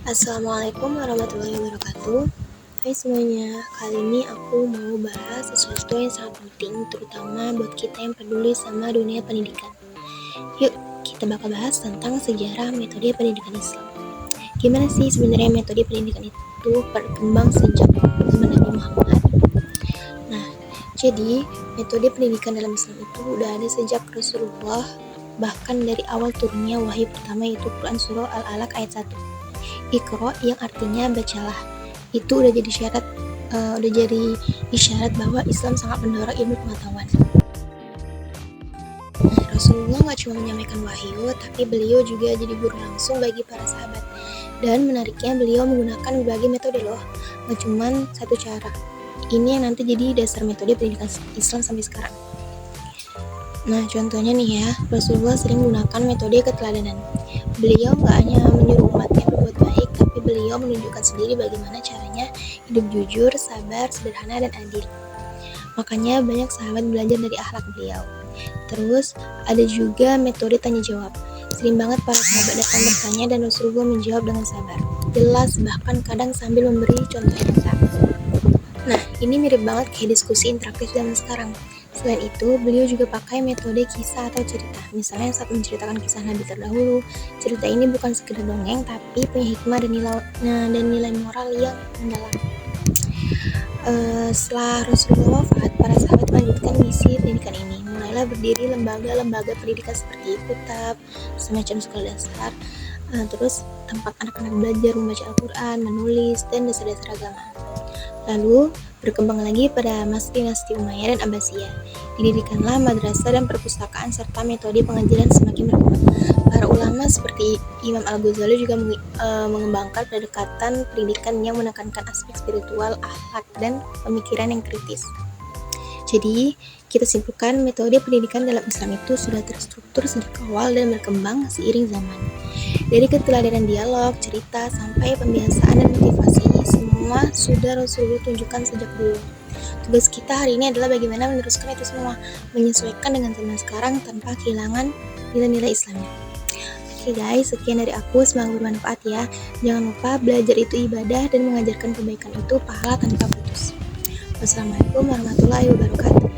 Assalamualaikum warahmatullahi wabarakatuh. Hai semuanya, kali ini aku mau bahas sesuatu yang sangat penting, terutama buat kita yang peduli sama dunia pendidikan. Yuk, kita bakal bahas tentang sejarah metode pendidikan Islam. Gimana sih sebenarnya metode pendidikan itu berkembang sejak zaman Nabi Muhammad? Nah, jadi metode pendidikan dalam Islam itu udah ada sejak Rasulullah, bahkan dari awal turunnya wahyu pertama yaitu Quran Surah Al-Alaq ayat 1. Iqra yang artinya bacalah. Itu udah jadi isyarat bahwa Islam sangat mendorong ilmu pengetahuan. Nah, Rasulullah nggak cuma menyampaikan wahyu, tapi beliau juga jadi guru langsung bagi para sahabat. Dan menariknya beliau menggunakan berbagai metode loh, nggak cuma satu cara. Ini yang nanti jadi dasar metode pendidikan Islam sampai sekarang. Nah, contohnya nih ya, Rasulullah sering menggunakan metode keteladanan. Beliau nggak hanya menyuruh umatnya berbuat baik, tapi beliau menunjukkan sendiri bagaimana caranya hidup jujur, sabar, sederhana, dan adil. Makanya banyak sahabat belajar dari akhlak beliau. Terus ada juga metode tanya jawab. Sering banget para sahabat datang bertanya dan Rasulullah menjawab dengan sabar, jelas, bahkan kadang sambil memberi contoh nyata. Nah, ini mirip banget kayak diskusi interaktif zaman sekarang. Selain itu, beliau juga pakai metode kisah atau cerita. Misalnya saat menceritakan kisah Nabi terdahulu, cerita ini bukan sekedar dongeng, tapi punya hikmah dan nilai moral yang mendalam. Setelah Rasulullah wafat, para sahabat melanjutkan misi pendidikan ini. Mulailah berdiri lembaga-lembaga pendidikan seperti kutab, semacam sekolah dasar, terus tempat anak-anak belajar membaca Al-Quran, menulis, dan dasar-dasar agama. Lalu berkembang lagi pada masa dinasti Umayyah dan Abbasiyah. Didirikanlah madrasah dan perpustakaan serta metode pengajaran semakin berkembang. Para ulama seperti Imam Al-Ghazali juga mengembangkan pendekatan pendidikan yang menekankan aspek spiritual, akhlak, dan pemikiran yang kritis. Jadi, kita simpulkan metode pendidikan dalam Islam itu sudah terstruktur sejak awal dan berkembang seiring zaman. Dari keteladanan dialog, cerita, sampai pembiasaan dan motivasi, semua sudah Rasulullah tunjukkan sejak dulu. Tugas kita hari ini adalah bagaimana meneruskan itu semua, menyesuaikan dengan zaman sekarang tanpa kehilangan nilai-nilai Islamnya. Oke guys, sekian dari aku, semoga bermanfaat ya. Jangan lupa belajar itu ibadah dan mengajarkan kebaikan itu pahala tanpa putus. Wassalamualaikum warahmatullahi wabarakatuh.